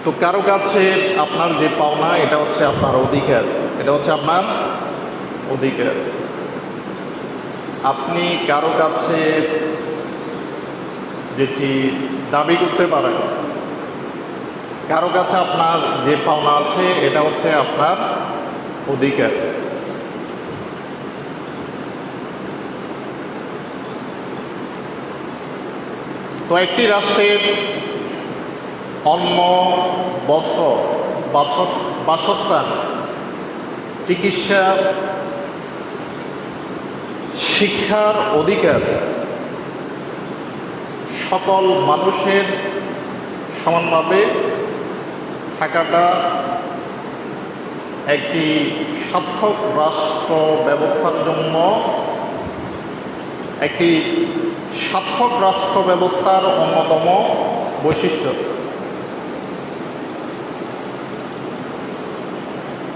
তো কারো কাছে আপনার যে পাওনা এটা হচ্ছে আপনার অধিকার, এটা হচ্ছে আপনার অধিকার। আপনি কারো কাছে যেটি দাবি করতে পারেন, কারো কাছে আপনার যে পাওনা আছে এটা হচ্ছে আপনার অধিকার। তো একটি রাষ্ট্রের অন্ন, বস্ত্র, বাসস্থান, চিকিৎসা, শিক্ষার অধিকার সকল মানুষের সমানভাবে থাকাটা একটি সার্থক রাষ্ট্র ব্যবস্থার জন্য, একটি সার্থক রাষ্ট্র ব্যবস্থার অন্যতম বৈশিষ্ট্য।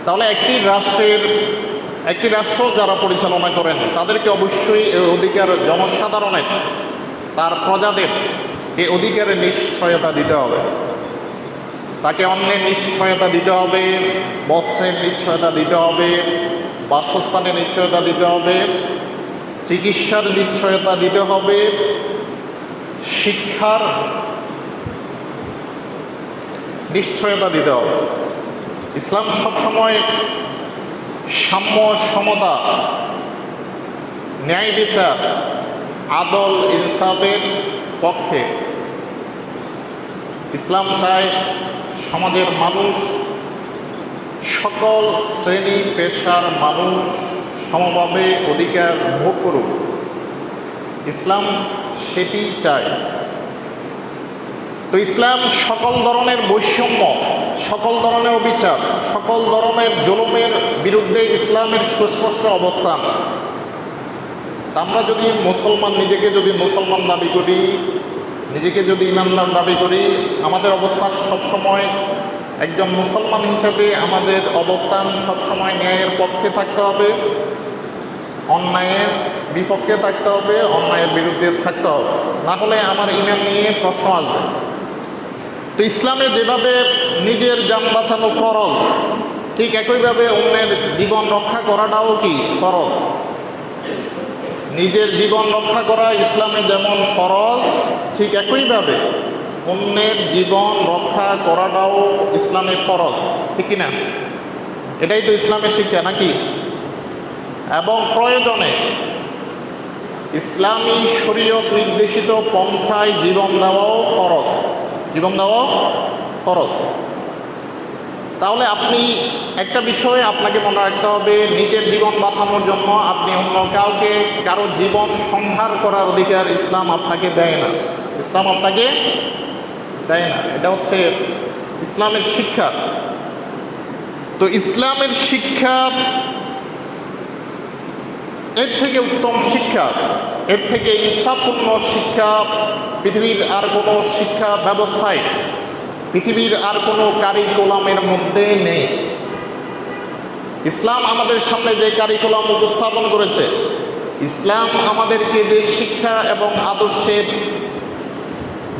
তাহলে একটি রাষ্ট্র যারা পরিচালনা করেন তাদেরকে অবশ্যই এই অধিকার জনসাধারণের, তার প্রজাদের এই অধিকারের নিশ্চয়তা দিতে হবে। তাকে অন্যের নিশ্চয়তা দিতে হবে, বস্ত্রের নিশ্চয়তা দিতে হবে, বাসস্থানের নিশ্চয়তা দিতে হবে, চিকিৎসার নিশ্চয়তা দিতে হবে, শিক্ষার নিশ্চয়তা দিতে হবে। ইসলাম সবসময় সাম্য, সমতা, ন্যায় বিচার, আদল ইনসাফের পক্ষে। ইসলাম চায় সমাজের মানুষ, সকল শ্রেণী পেশার মানুষ সমভাবে অধিকার ভোগ করুক। ইসলাম সেটি চায়। তো ইসলাম সকল ধরনের বৈষম্য, সকল ধরনের অবিচার, সকল ধরনের জুলুমের বিরুদ্ধে ইসলামের সুস্পষ্ট অবস্থান। আমরা যদি মুসলমান, নিজেকে যদি মুসলমান দাবি করি, নিজেকে যদি ইমানদার দাবি করি, আমাদের অবস্থান সবসময় একজন মুসলমান হিসেবে আমাদের অবস্থান সবসময় ন্যায়ের পক্ষে থাকতে হবে, অন্যায়ের বিপক্ষে থাকতে হবে, অন্যায়ের বিরুদ্ধে থাকতে হবে। না হলে আমার ইমান নিয়ে প্রশ্ন আসবে। তো ইসলামে যেভাবে নিজের জান বাঁচানো ফরজ, ঠিক একইভাবে অন্যের জীবন রক্ষা করাটাও কি ফরজ। নিজের জীবন রক্ষা করা ইসলামে যেমন ফরজ, ঠিক একইভাবে অন্যের জীবন রক্ষা করাটাও ইসলামে ফরজ, ঠিক কিনা? এটাই তো ইসলামের শিক্ষা নাকি? এবং প্রয়োজনে ইসলামী শরীয়ত নির্দেশিত পন্থায় জীবন দেওয়াও ফরজ, জীবন দেওয়াও ফরজ। তাহলে আপনি একটা বিষয় আপনাকে মনে রাখতে হবে, নিজের জীবন বাঁচানোর জন্য আপনি অন্য কাউকে কারো জীবন সংহার করার অধিকার ইসলাম আপনাকে দেয় না। ইসলাম আপনাকে দেয় না, এটা হচ্ছে ইসলামের শিক্ষা। তো ইসলামের শিক্ষা, এর থেকে উত্তম শিক্ষা, এর থেকে ইচ্ছাপূর্ণ শিক্ষা পৃথিবীর আর কোনো শিক্ষা ব্যবস্থায়, পৃথিবীর আর কোনো কারিকুলামের মধ্যে নেই। ইসলাম আমাদের সামনে যে কারিকুলাম উপস্থাপন করেছে, ইসলাম আমাদেরকে যে শিক্ষা এবং আদর্শের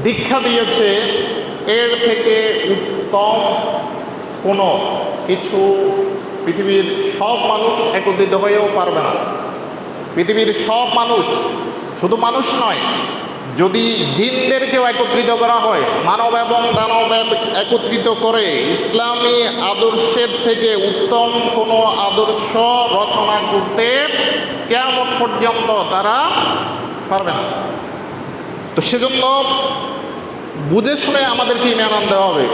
দীক্ষা দিয়েছে, এর থেকে উত্তম কোনো কিছু পৃথিবীর সব মানুষ একত্রিত হয়েও পারবে না। পৃথিবীর সব মানুষ, শুধু মানুষ নয়, যদি জিনদেরকেও একত্রিত করা হয়, মানব এবং দানব একত্রিত করে ইসলামী আদর্শের থেকে উত্তম কোনো আদর্শ রচনা করতে কিয়ামত পর্যন্ত তারা পারবে না। তো সেজন্য বুঝে শুনে আমাদেরকে ঈমান আনতে হবে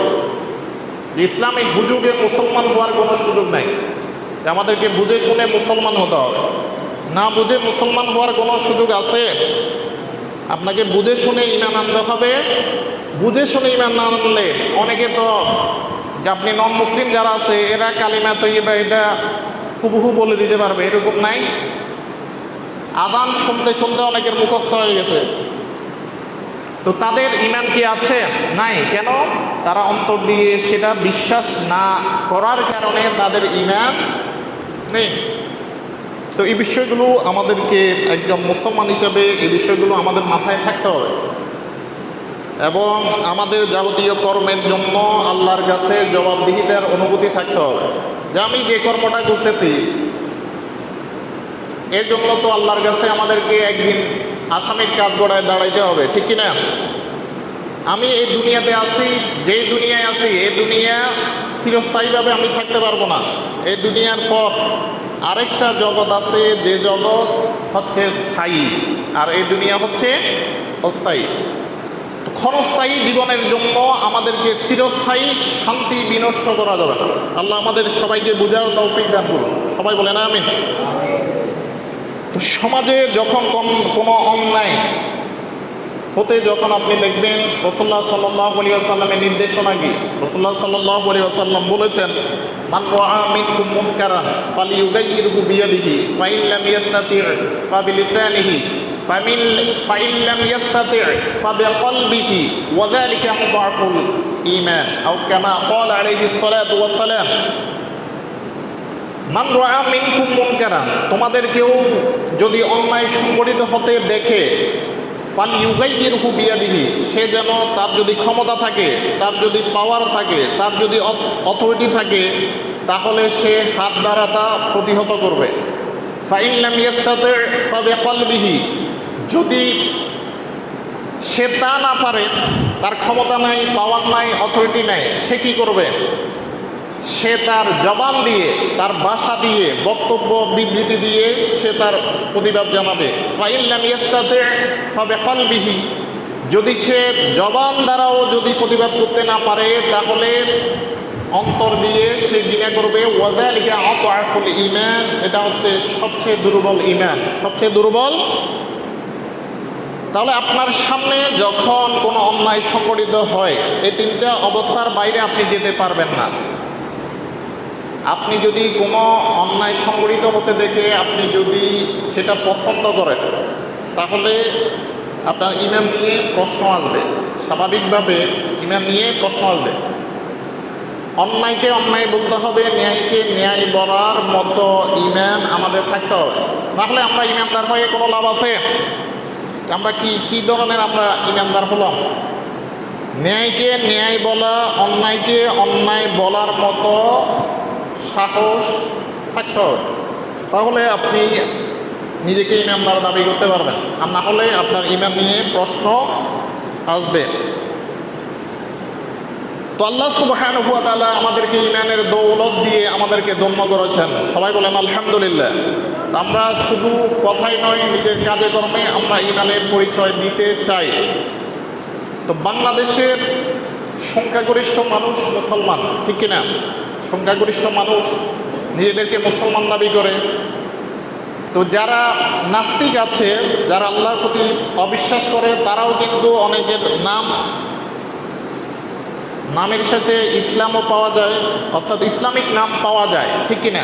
যে ইসলামিক হুজুগে মুসলমান হওয়ার কোনো সুযোগ নাই। আমাদেরকে বুঝে শুনে মুসলমান হতে হবে, না বুঝে মুসলমান হওয়ার কোনো সুযোগ আছে? আপনাকে বুঝে শুনে ঈমান আনতে হবে। বুঝে শুনে ঈমান না আনলে অনেকে তো, যে আপনি নন মুসলিম যারা আছে এরা কালিমা তৈয়বা এটা হুবহু বলে দিতে পারবে, এরকম নাই। আযান শুনতে শুনতে অনেকের মুখস্থ হয়ে গেছে, তো তাদের ঈমান কি আছে? নাই। কেন? তারা অন্তর দিয়ে সেটা বিশ্বাস না করার কারণে তাদের ঈমান নেই। তো এই বিষয়গুলো আমাদেরকে একজন মুসলমান হিসেবে এই বিষয়গুলো আমাদের মাথায় থাকতে হবে। এবং আমাদের যাবতীয় কর্মের জন্য আল্লাহর কাছে জবাবদিহিতার অনুভূতি থাকতে হবে যে আমি যে কর্মটা করতেছি এর জন্য তো আল্লাহর কাছে আমাদেরকে একদিন আসামির কাজ গড়ায় দাঁড়াইতে হবে, ঠিক কিনা? আমি এই দুনিয়াতে আছি, যেই দুনিয়ায় আছি এই দুনিয়া চিরস্থায়ীভাবে আমি থাকতে পারবো না। এই দুনিয়ার পর আরেকটা জগৎ আছে, যে জগৎ হচ্ছে স্থায়ী, আর এই দুনিয়া হচ্ছে অস্থায়ী। ক্ষণস্থায়ী জীবনের জন্য আমাদেরকে চিরস্থায়ী শান্তি বিনষ্ট করা যাবে না। আল্লাহ আমাদের সবাইকে বুঝার তৌফিক দান করুন। সবাই বলে না আমিন। তো সমাজে যখন কোনো অন্যায় হতে যখন আপনি দেখবেন, রাসূলুল্লাহ সাল্লাল্লাহু আলাইহি ওয়াসাল্লামের নির্দেশনা কি? রাসূলুল্লাহ সাল্লাল্লাহু আলাইহি ওয়াসাল্লাম বলেছেন, মান রাআ মিনকুম মুনকারান ফালিয়ুগাইয়িরহু বিয়াদিহি ফাইন লাম ইস্তাতি' ফাবিলিসানিহি ফাইন লাম ইস্তাতি' ফাবিকলবিহি ওয়া যালিকা আদআফুল ঈমান আও কামা ক্বালা আলাইহিস সালাতু ওয়াস সালাম। মান রাআ মিনকুম মুনকারান, তোমাদের কেউ যদি অন্যায় সংঘটিত হতে দেখে, ফালিয়ুগাইয়িরহু বিয়াদিহি, সে যেন, তার যদি ক্ষমতা থাকে, তার যদি পাওয়ার থাকে, তার যদি অথরিটি থাকে, তাহলে সে হাত দ্বারা তা প্রতিহত করবে। ফাইন লাম ইস্তাতি' ফাবিকলবিহি, যদি সে তা না পারে, তার ক্ষমতা নাই, পাওয়ার নাই, অথরিটি নাই, সে কি করবে? সে তার জবান দিয়ে, তার ভাষা দিয়ে, বক্তব্য বিবৃতি দিয়ে সে তার প্রতিবাদ জানাবে। ফাইন লাম ইস্তাতি' ফাবিকলবিহি, যদি সে জবান দ্বারাও যদি প্রতিবাদ করতে না পারে, তাহলে অন্তর দিয়ে সে ঘৃণা করবে। ওয়া যালিকা আদআফুল ঈমান, এটা হচ্ছে সবচেয়ে দুর্বল ঈমান, সবচেয়ে দুর্বল। তাহলে আপনার সামনে যখন কোনো অন্যায় সংঘটিত হয়, এই তিনটা অবস্থার বাইরে আপনি যেতে পারবেন না। আপনি যদি কোনো অন্যায় সংঘটিত হতে দেখে আপনি যদি সেটা পছন্দ করেন, তাহলে আপনার ঈমান নিয়ে প্রশ্ন আসবে, স্বাভাবিকভাবে ঈমান নিয়ে প্রশ্ন আসবে। অন্যায়কে অন্যায় বলতে হবে, ন্যায়কে ন্যায় বলার মতো ঈমান আমাদের থাকতে হবে। তাহলে আমরা ঈমানদার হয়ে কোনো লাভ আছে? আমরা কি ধরনের আমরা ঈমানদার হলাম? ন্যায়কে ন্যায় বলা, অন্যায়কে অন্যায় বলার মতো সাহস থাকতে হবে, তাহলে আপনি নিজেকে ঈমানদার দাবি করতে পারবেন। আর না হলে আপনার ঈমান নিয়ে প্রশ্ন আসবে। তো আল্লাহ সুবহানাহু ওয়া তাআলা আমাদেরকে ঈমানের দৌলত দিয়ে আমাদেরকে ধন্য করেছেন। সবাই বলেন আলহামদুলিল্লাহ। আমরা শুধু কথাই নয়, নিজের কাজে কর্মে আমরা ঈমানের পরিচয় দিতে চাই। তো বাংলাদেশের সংখ্যাগরিষ্ঠ মানুষ মুসলমান, ঠিক কিনা? সংখ্যাগরিষ্ঠ মানুষ নিজেদেরকে মুসলমান দাবি করে। তো যারা নাস্তিক আছে, যারা আল্লাহর প্রতি অবিশ্বাস করে, তারাও কিন্তু অনেকের নামের শেষে ইসলামও পাওয়া যায়, অর্থাৎ ইসলামিক নাম পাওয়া যায়, ঠিক কিনা?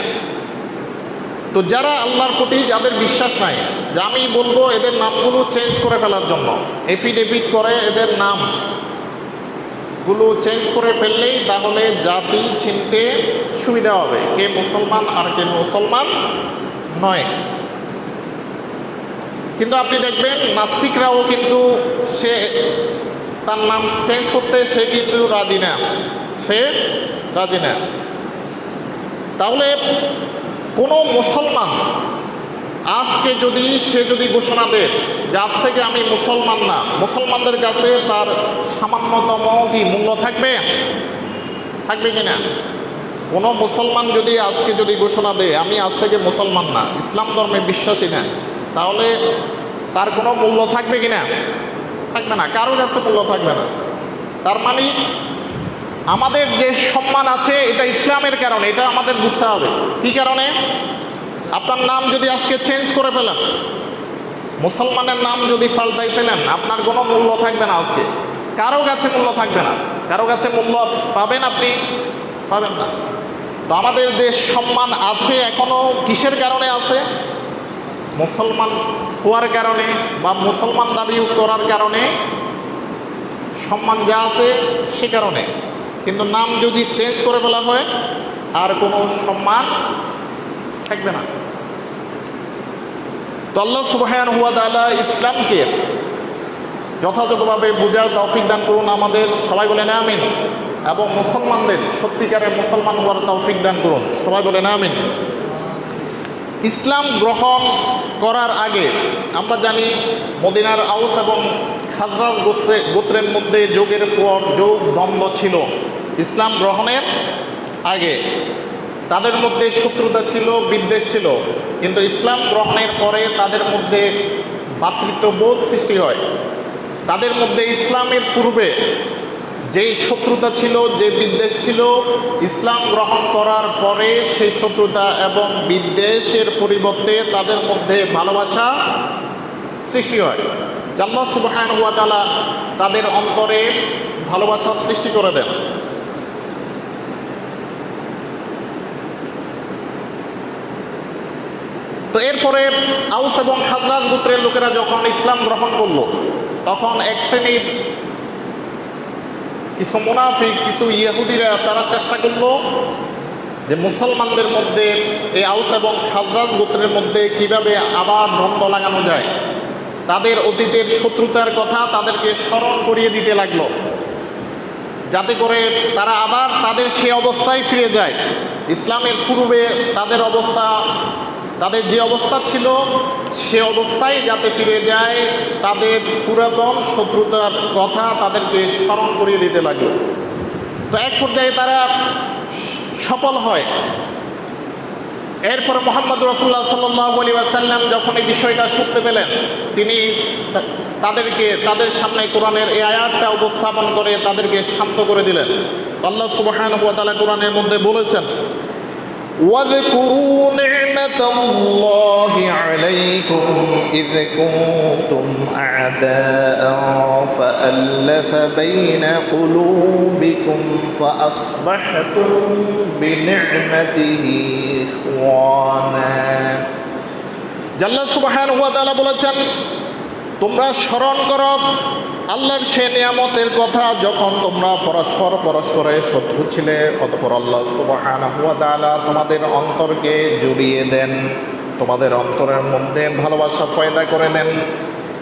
তো যারা আল্লাহর প্রতি যাদের বিশ্বাস নাই, যে আমি বলবো এদের নামগুলো চেঞ্জ করে ফেলার জন্য, এফিডেভিট করে এদের নামগুলো চেঞ্জ করে ফেললেই তাহলে জাতি চিনতে সুবিধা হবে, কে মুসলমান আর কে মুসলমান নয়। কিন্তু আপনি দেখবেন নাস্তিকরাও কিন্তু সে তার নাম চেঞ্জ করতে সে কিন্তু রাজি না, সে রাজি না। তাহলে কোনো মুসলমান আজকে সে যদি ঘোষণা দেয় যে আজ থেকে আমি মুসলমান না, মুসলমানদের কাছে তার সামান্যতম কি মূল্য থাকবে? থাকবে কিনা? কোনো মুসলমান যদি আজকে ঘোষণা দেয় আমি আজ থেকে মুসলমান না, ইসলাম ধর্মে বিশ্বাসী না, তাহলে তার কোনো মূল্য থাকবে কিনা? থাকবে না, কারো কাছে মূল্য থাকবে না। তার মানে আমাদের যে সম্মান আছে এটা ইসলামের কারণে, এটা আমাদের বুঝতে হবে। কি কারণে? আপনার নাম যদি আজকে চেঞ্জ করে ফেলেন, মুসলমানের নাম যদি পাল্টাই ফেলেন, আপনার কোনো মূল্য থাকবে না, আজকে কারো কাছে মূল্য থাকবে না। কারো কাছে মূল্য পাবেন আপনি? পাবেন না। তো আমাদের যে সম্মান আছে এখনো কিসের কারণে আছে? মুসলমান হওয়ার কারণে বা মুসলমান দাবি করার কারণে সম্মান যা আছে সে কারণে। কিন্তু নাম যদি চেঞ্জ করে ফেলা হয় আর কোনো সম্মান থাকবে না। তো আল্লাহ সুবহানাহু ওয়া তাআলা ইসলামকে যথাযথভাবে বুঝার তৌফিক দান করুন আমাদের, সবাই বলেন আমিন। এবং মুসলমানদের সত্যিকারের মুসলমান হওয়ার তৌফিক দান করুন, সবাই বলেন আমিন। ইসলাম গ্রহণ করার আগে আমরা জানি মদিনার আউস এবং খাজরাজ গোত্রের মধ্যে যোগের পর যোগ দ্বন্দ্ব ছিল। ইসলাম গ্রহণের আগে তাদের মধ্যে শত্রুতা ছিল, বিদ্বেষ ছিল, কিন্তু ইসলাম গ্রহণের পরে তাদের মধ্যে ভ্রাতৃত্ববোধ সৃষ্টি হয়। তাদের মধ্যে ইসলামের পূর্বে যেই শত্রুতা ছিল, যে বিদ্বেষ ছিল, ইসলাম গ্রহণ করার পরে সেই শত্রুতা এবং বিদ্বেষের পরিবর্তে তাদের মধ্যে ভালোবাসা সৃষ্টি হয়। আল্লাহ সুবহানাহু ওয়া তাআলা তাদের অন্তরে ভালোবাসার সৃষ্টি করে দেন। তো এরপরে আউস এবং খাজরাজ গোত্রের লোকেরা যখন ইসলাম গ্রহণ করলো, তখন এক শ্রেণীর কিছু মুনাফিক, কিছু ইহুদিরা তারা চেষ্টা করলো যে মুসলমানদের মধ্যে এই আউস এবং খাজরাজ গোত্রের মধ্যে কিভাবে আবার দ্বন্দ্ব লাগানো যায়। তাদের অতীতের শত্রুতার কথা তাদেরকে স্মরণ করিয়ে দিতে লাগলো, যাতে করে তারা আবার তাদের সে অবস্থায় ফিরে যায়। ইসলামের পূর্বে তাদের অবস্থা, তাদের যে অবস্থা ছিল সে অবস্থায় যাতে ফিরে যায়, তাদের পুরাতন শত্রুতার কথা তাদেরকে স্মরণ করিয়ে দিতে লাগলো। তো এক পর্যায়ে তারা সফল হয়। এরপর মুহাম্মদ রাসূলুল্লাহ সাল্লাল্লাহু আলাইহি ওয়াসাল্লাম যখন এই বিষয়টা শুনতে পেলেন, তিনি তাদের সামনে কোরআনের এই আয়াতটা উপস্থাপন করে তাদেরকে শান্ত করে দিলেন। আল্লাহ সুবহানাহু ওয়া তাআলা কোরআনের মধ্যে বলেছেন, واذكروا نعمة الله عليكم إذ كنتم أعداء فألف بين قلوبكم فأصبحتم بنعمته إخوانا। আল্লাহ সুবহানাহু ওয়া তাআলা বলেছেন, তোমরা স্মরণ করো আল্লাহর সে নিয়ামতের কথা যখন তোমরা পরস্পরের শত্রু ছিলে, অতঃপর আল্লাহ সুবহানাহু ওয়া তাআলা তোমাদের অন্তরকে জুড়িয়ে দেন, তোমাদের অন্তরের মধ্যে ভালোবাসা পয়দা করে দেন।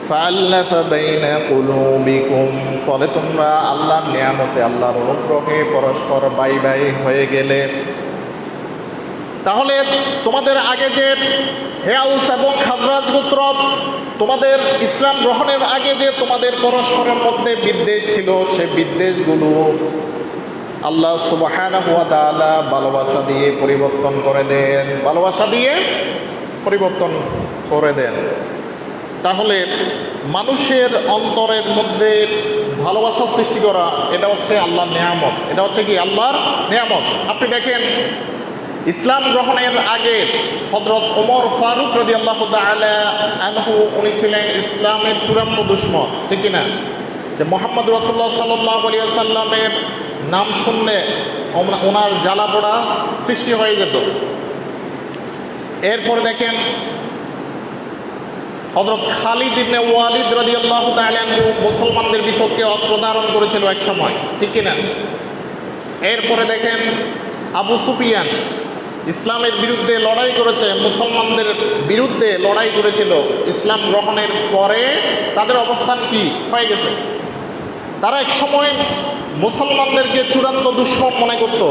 ফাআল্লাফা বাইনা কুলুবিকুম, ফলে তোমরা আল্লাহর নিয়ামতে, আল্লাহর অনুগ্রহে পরস্পর বাই বাই হয়ে গেলে। তাহলে তোমাদের আগে যে হে আউস এবং খাজরাজ গোত্র, তোমাদের ইসলাম গ্রহণের আগে যে তোমাদের পরস্পরের মধ্যে বিদ্বেষ ছিল, সে বিদ্বেষগুলো আল্লাহ সুবহানাহু ওয়া তাআলা ভালোবাসা দিয়ে পরিবর্তন করে দেন, ভালোবাসা দিয়ে পরিবর্তন করে দেন। তাহলে মানুষের অন্তরের মধ্যে ভালোবাসা সৃষ্টি করা, এটা হচ্ছে আল্লাহর নিয়ামত, এটা হচ্ছে কি আল্লাহর নিয়ামত। আপনি দেখেন ইসলাম গ্রহণের আগে হযরত ওমর ফারুক রাদিয়াল্লাহু তাআলা আনহু, উনি ছিলেন ইসলামের চূড়ান্ত দুশমন, ঠিক কিনা? যে মুহাম্মদ রাসূলুল্লাহ সাল্লাল্লাহু আলাইহি ওয়াসাল্লামের নাম শুনলে ওনার জ্বালা পোড়া সৃষ্টি হয়ে যেত। এরপরে দেখেন হযরত খালিদ ইবনে ওয়ালিদ রাদিয়াল্লাহু তাআলা আনহু মুসলমানদের বিপক্ষে অস্ত্র ধারণ করেছিল এক সময়, ঠিক কিনা? এরপরে দেখেন আবু সুফিয়ান ইসলামের বিরুদ্ধে লড়াই করেছে, মুসলমানদের বিরুদ্ধে লড়াই করেছিল। ইসলাম গ্রহণের পরে তাদের অবস্থান কি হয়ে গেছে? তারা এক সময় মুসলমানদেরকে চূড়ান্ত দুশমন মনে করত,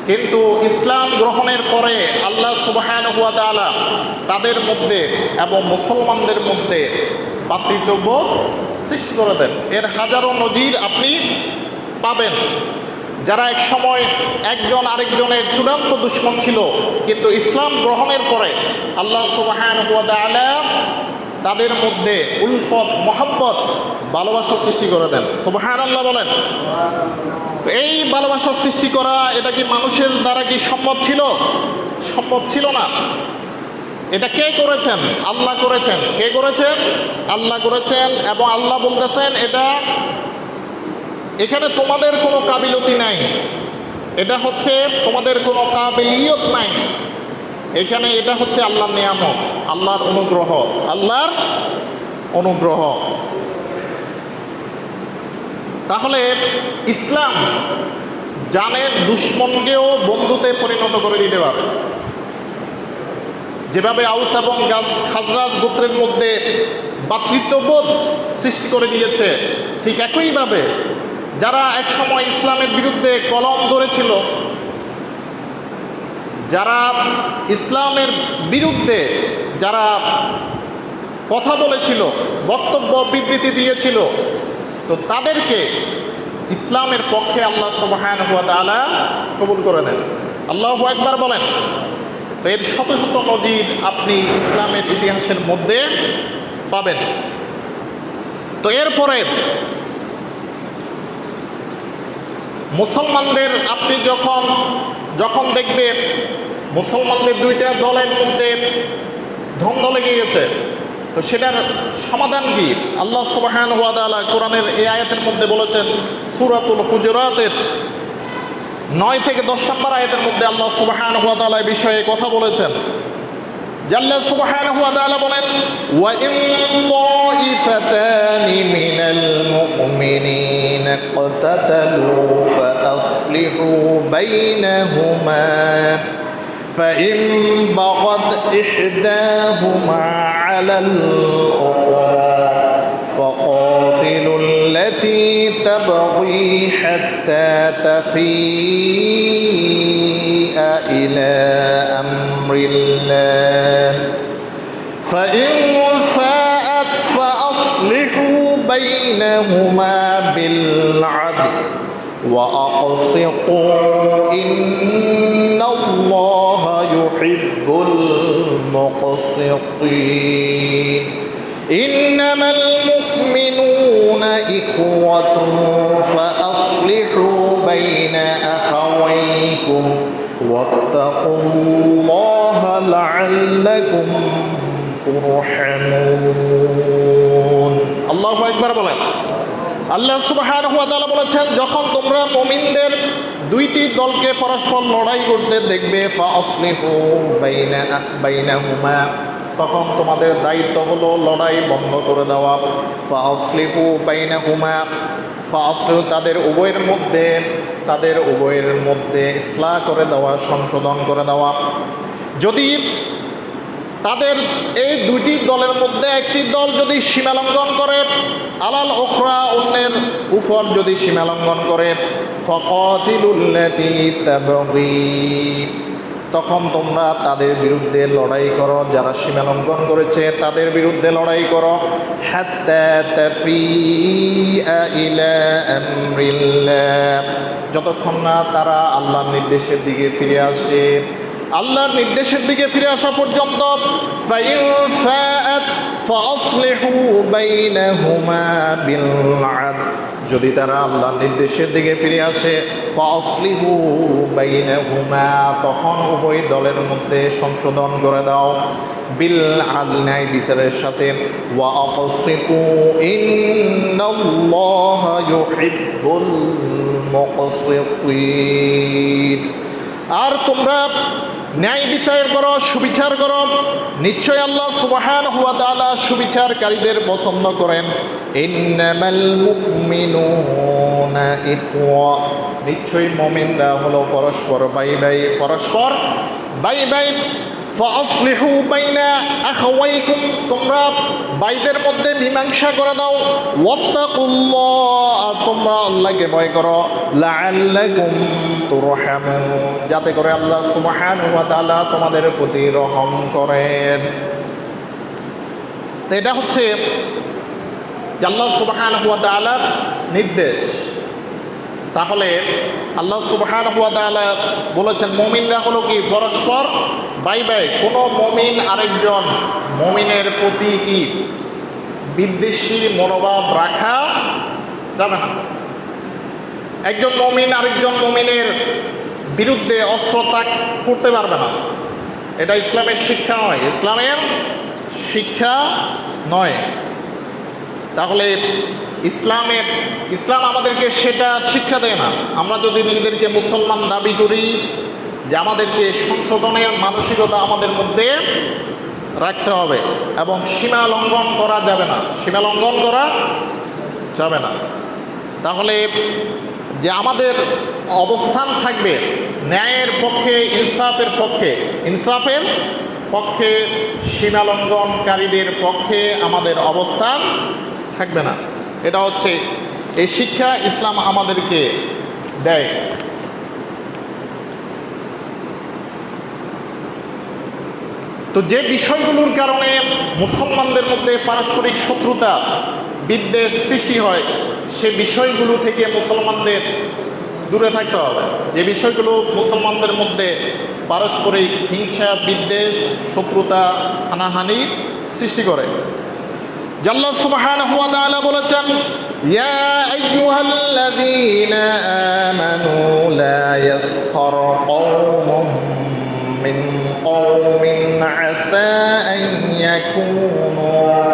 কিন্তু ইসলাম গ্রহণের পরে আল্লাহ সুবহানাহু ওয়া তাআলা তাদের মধ্যে এবং মুসলমানদের মধ্যে ভ্রাতৃত্ববোধ সৃষ্টি করে দেন। এর হাজারো নজির আপনি পাবেন। যারা এক সময় একজন আরেকজনের চূড়ান্ত দুশমন ছিল, কিন্তু ইসলাম গ্রহণের পরে আল্লাহ সুবহানাহু ওয়া তাআলা তাদের মধ্যে উলফত, মহব্বত, ভালোবাসা সৃষ্টি করে দেন। সুবহানাল্লাহ বলেন। এই ভালোবাসা সৃষ্টি করা, এটা কি মানুষের দ্বারা কি সম্ভব ছিল? সম্ভব ছিল না। এটা কে করেছেন? আল্লাহ করেছেন। কে করেছেন? আল্লাহ করেছেন। এবং আল্লাহ বলতেছেন, এখানে তোমাদের কোনো কাবিলতি নাই, এটা হচ্ছে তোমাদের কোনো কাবিলিয়ত নাই, এখানে এটা হচ্ছে আল্লাহর নিয়ামত, আল্লাহর অনুগ্রহ, আল্লাহর অনুগ্রহ। তাহলে ইসলাম জানের দুশ্মনকেও বন্ধুতে পরিণত করে দিতে পারে। যেভাবে আউস এবং খাজরাজ গোত্রের মধ্যে ভ্রাতৃত্ববোধ সৃষ্টি করে দিয়েছে, ঠিক একইভাবে যারা একসময় ইসলামের বিরুদ্ধে কলম ধরেছিল, যারা ইসলামের বিরুদ্ধে যারা কথা বলেছিল, বক্তব্য বিবৃতি দিয়েছিল, তো তাদেরকে ইসলামের পক্ষে আল্লাহ সুবহানাহু ওয়া তাআলা কবুল করে নেন। আল্লাহু আকবার বলেন। তো এর শত শত নজির আপনি ইসলামের ইতিহাসের মধ্যে পাবেন। তো এরপরে মুসলমানদের আপনি যখন দেখবেন মুসলমানদের দুইটা দলের মধ্যে দ্বন্দ্ব লেগে গেছে, তো সেটার সমাধান কি? আল্লাহ সুবহানাহু ওয়া তাআলা কোরআনের এই আয়াতের মধ্যে বলেছেন, সূরাতুল হুজুরাতের 9 থেকে 10 নম্বর আয়াতের মধ্যে আল্লাহ সুবহানাহু ওয়া তাআলা এই বিষয়ে কথা বলেছেন। আল্লাহ সুবহানাহু ওয়া তাআলা বলেন, ওয়া ইন তাইফাতানি মিনাল মুমিনিনা ইকতাতালু ফাআসলিহু বাইনাহুমা فإن بغت إحداهما على الأخرى فقاتلوا التي تبغي حتى تفيء إلى أمر الله فإن فاءت فأصلحوا بينهما بالعدل وأقسطوا إن الله يحب المقسطين إنما المؤمنون إخوة فأصلحوا بين أخويكم واتقوا الله لعلكم ترحمون الله أكبر বলেন। আল্লাহ সুবহানাহু ওয়া তাআলা বলেছেন, যখন তোমরা মুমিনদের দুইটি দলকে পরস্পর লড়াই করতে দেখবে, ফাআসলিহু বাইনাহুমা, তখন তোমাদের দায়িত্ব হলো লড়াই বন্ধ করে দেওয়া। ফাআসলিহু বাইনাহুমা, ফাআসলিহু তাদের উভয়ের মধ্যে ইসলাহ করে দেওয়া, সংশোধন করে দেওয়া। যদি তাদের এই দুইটি দলের মধ্যে একটি দল যদি সীমালঙ্ঘন করে, আলাল উখরা অন্যের উপর যদি সীমালঙ্ঘন করে, ফাকাতিলুল্লাতী তাবগী, তখন তোমরা তাদের বিরুদ্ধে লড়াই করো, যারা সীমালঙ্ঘন করেছে তাদের বিরুদ্ধে লড়াই করো। হাত্তা তাফিআ ইলা আমরিল্লাহ, যতক্ষণ না তারা আল্লাহর নির্দেশের দিকে ফিরে আসে। আল্লাহর নির্দেশের দিকে ফিরে আসা পর্যন্ত ফাইন ফাআত ফাআসলিহু বাইনাহুমা বিল আদল, যদি তারা আল্লাহর নির্দেশের দিকে ফিরে আসে, ফাআসলিহু বাইনাহুমা, তখন উভয় দলের মধ্যে সংশোধন করে দাও, বিল আদল, ন্যায় বিচারের সাথে। ওয়া আকসিতু ইন্নাল্লাহা ইউহিব্বুল মুকসিতিন, আর তোমরা ন্যায় বিচার করো, সুবিচার করো, নিশ্চয় আল্লাহ সুবহানাহু ওয়া তাআলা সুবিচারকারীদের পছন্দ করেন। ইন্নামাল মুমিনুনা ইখওয়া, নিশ্চয় মুমিনরা হলো পরস্পর ভাই ভাই। ফাআসলিহু বাইনা আখাওয়াইকুম, তোমরা ভাইদের মধ্যে মীমাংসা করে দাও। ওয়াত্তাকুল্লাহ, আর তোমরা আল্লাহকে ভয় করো। লাআল্লাকুম তুরহামুন, যাতে করে আল্লাহ সুবহানাহু ওয়া তাআলা তোমাদের প্রতি রহম করেন। তো এটা হচ্ছে আল্লাহ সুবহানাহু ওয়া তাআলার নির্দেশ। তাহলে আল্লাহ সুবহানাহু ওয়া তাআলা বলেছেন মুমিনরা হলো কি পরস্পর ভাই। কোনো মুমিন আরেকজন মুমিনের প্রতি কি বিদ্বেষী মনোভাব রাখা যাবে না। একজন মুমিন আরেকজন মুমিনের বিরুদ্ধে অস্ত্র তাক করতে পারবে না। এটা ইসলামের শিক্ষা নয়, শিক্ষা নয়। তাহলে ইসলাম আমাদেরকে সেটা শিক্ষা দেয় না। আমরা যদি নিজেদেরকে মুসলমান দাবি করি, যে আমাদেরকে সংশোধনের মানসিকতা আমাদের মধ্যে রাখতে হবে এবং সীমা লঙ্ঘন করা যাবে না। তাহলে যে আমাদের অবস্থান থাকবে ন্যায়ের পক্ষে, ইনসাফের পক্ষে, সীমালঙ্ঘনকারীদের পক্ষে আমাদের অবস্থান থাকবে না। এটা হচ্ছে এই শিক্ষা ইসলাম আমাদেরকে দেয়। তো যে বিষয়গুলোর কারণে মুসলমানদের মধ্যে পারস্পরিক শত্রুতা, বিদ্বেষ সৃষ্টি হয়, সে বিষয়গুলো থেকে মুসলমানদের দূরে থাকতে হবে। যে বিষয়গুলো মুসলমানদের মধ্যে পারস্পরিক হিংসা, বিদ্বেষ, শত্রুতা, হানাহানি সৃষ্টি করে। আল্লাহ সুবহানাহু ওয়া তাআলা বলেছেন, ইয়া আইয়ুহাল্লাযীনা আমানু লা ইয়াসখার কওমুম মিন কওমিন আসা আন ইয়াকুনু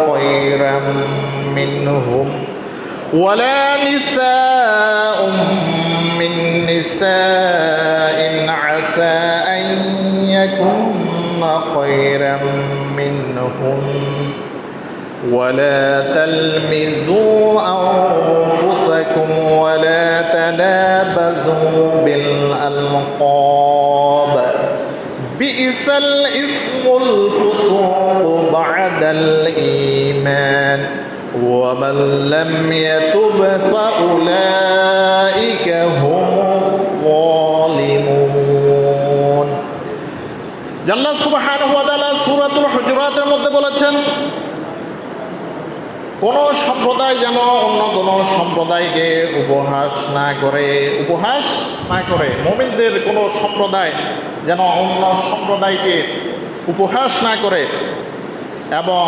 খায়রাম মিনহুম ওয়ালা নিসাউম মিন নিসাইন আসা আন ইয়াকুননা খায়রাম মিনহুম ولا تلمزوا أنفسكم ولا تنابزوا بالألقاب بئس الاسم الفسوق بعد الإيمان ومن لم يتب فأولئك هم الظالمون আল্লাহ সুবহানাহু ওয়া তাআলা সূরাতুল হুজুরাতের মধ্যে বলেছেন, কোন সম্প্রদায় যেন অন্য কোন সম্প্রদায়কে উপহাস না করে। মুমিনদের কোন সম্প্রদায় যেন অন্য সম্প্রদায়কে উপহাস না করে। এবং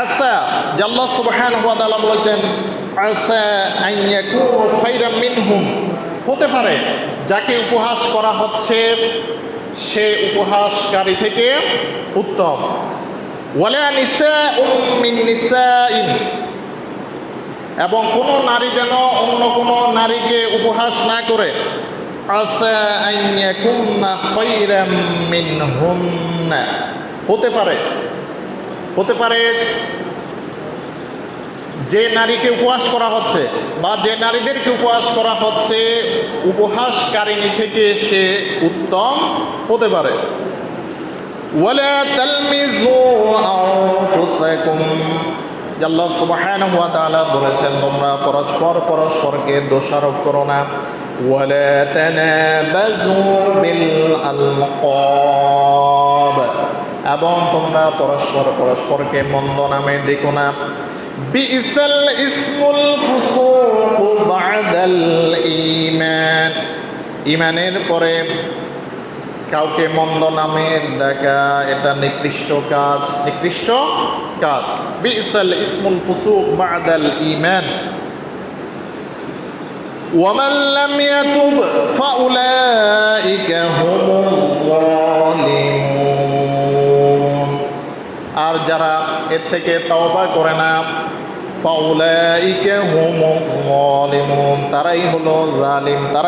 আসা, আল্লাহ সুবহানাহু ওয়া তাআলা বলেছেন, আসা আন ইয়াকুনু খায়রাম মিনহুম, হতে পারে যাকে উপহাস করা হচ্ছে সে উপহাসকারী থেকে উত্তম। ওয়ালা নিসাউম মিন নিসাইন, এবং কোনো নারী যেন অন্য কোনো নারীকে উপহাস না করে। আসা আন ইয়াকুননা খায়রাম মিনহুন্না, হতে পারে যে নারীকে উপহাস করা হচ্ছে বা যে নারীদেরকে উপহাস করা হচ্ছে উপহাসকারিণী থেকে সে উত্তম হতে পারে। ওয়ালা তালমিজু আনফুসাকুম, আল্লাহ সুবহানাহু ওয়া তাআলা বলেছেন, তোমরা পরস্পরকে দোষারোপ করো না। ওয়ালা তানাবাজু বিল আলকাব, এবং তোমরা পরস্পরকে মন্দ নামে ডেকো না। বিইসাল ইসমুল ফুসুক বা'দাল ঈমান, ঈমানের পরে কাউকে মন্দ নামে ডাকা এটা নিকৃষ্ট কাজ। বিইসাল ইসমুল ফুসুক বা'দাল ঈমান ওয়া মান লাম ইয়াতুব ফাউলাইকা হুমুল যালিমুন, আর যারা এর থেকে তওবা করে না, ফাউলাইকা হুমুল যালিমুন, তারাই হলো জালিম, তারাই